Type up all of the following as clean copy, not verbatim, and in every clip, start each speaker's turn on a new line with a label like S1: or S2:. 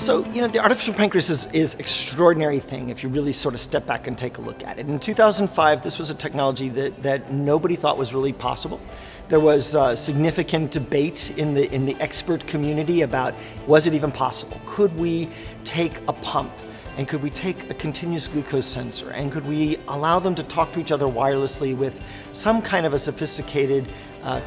S1: So, the artificial pancreas is an extraordinary thing if you really sort of step back and take a look at it. In 2005, this was a technology that nobody thought was really possible. There was significant debate in the expert community about, was it even possible? Could we take a pump? And could we take a continuous glucose sensor? And could we allow them to talk to each other wirelessly with some kind of a sophisticated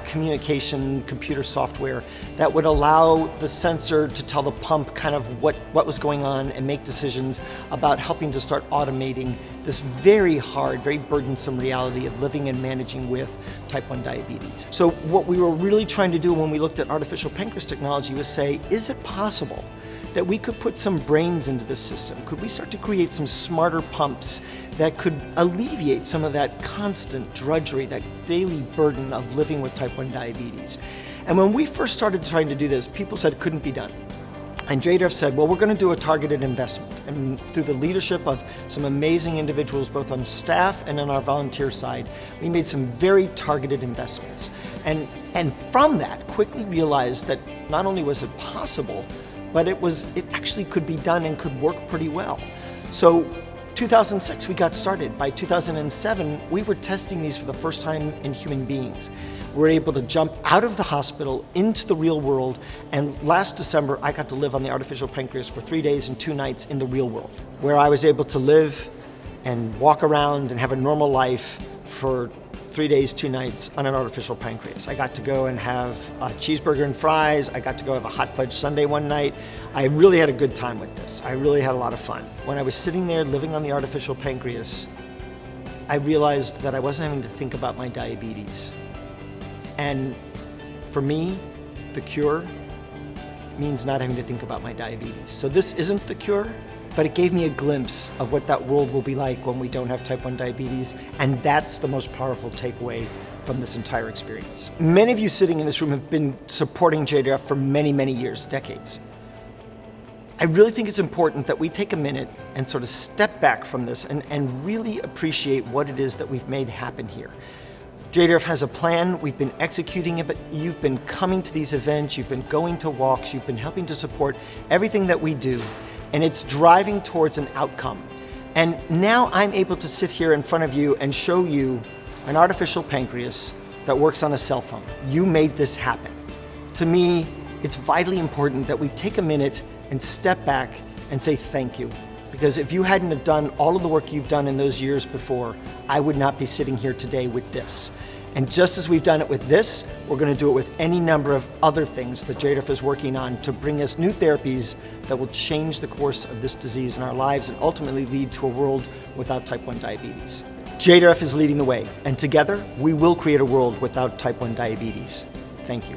S1: communication computer software that would allow the sensor to tell the pump kind of what was going on and make decisions about helping to start automating this very hard, very burdensome reality of living and managing with type 1 diabetes. So what we were really trying to do when we looked at artificial pancreas technology was say, is it possible that we could put some brains into this system? Could we start to create some smarter pumps that could alleviate some of that constant drudgery, that daily burden of living with type 1 diabetes? And when we first started trying to do this, people said it couldn't be done. And JDRF said, well, we're going to do a targeted investment. And through the leadership of some amazing individuals, both on staff and on our volunteer side, we made some very targeted investments. And from that, quickly realized that not only was it possible, but it actually could be done and could work pretty well. So 2006, we got started. By 2007, we were testing these for the first time in human beings. We were able to jump out of the hospital into the real world, and last December, I got to live on the artificial pancreas for 3 days and 2 nights in the real world, where I was able to live and walk around and have a normal life for 3 days, 2 nights on an artificial pancreas. I got to go and have a cheeseburger and fries. I got to go have a hot fudge sundae one night. I really had a good time with this. I really had a lot of fun. When I was sitting there living on the artificial pancreas, I realized that I wasn't having to think about my diabetes. And for me, the cure means not having to think about my diabetes. So this isn't the cure, but it gave me a glimpse of what that world will be like when we don't have type 1 diabetes, and that's the most powerful takeaway from this entire experience. Many of you sitting in this room have been supporting JDRF for many, many years, decades. I really think it's important that we take a minute and sort of step back from this and really appreciate what it is that we've made happen here. JDRF has a plan, we've been executing it, but you've been coming to these events, you've been going to walks, you've been helping to support everything that we do. And it's driving towards an outcome. And now I'm able to sit here in front of you and show you an artificial pancreas that works on a cell phone. You made this happen. To me, it's vitally important that we take a minute and step back and say thank you. Because if you hadn't have done all of the work you've done in those years before, I would not be sitting here today with this. And just as we've done it with this, we're going to do it with any number of other things that JDRF is working on to bring us new therapies that will change the course of this disease in our lives and ultimately lead to a world without type 1 diabetes. JDRF is leading the way, and together we will create a world without type 1 diabetes. Thank you.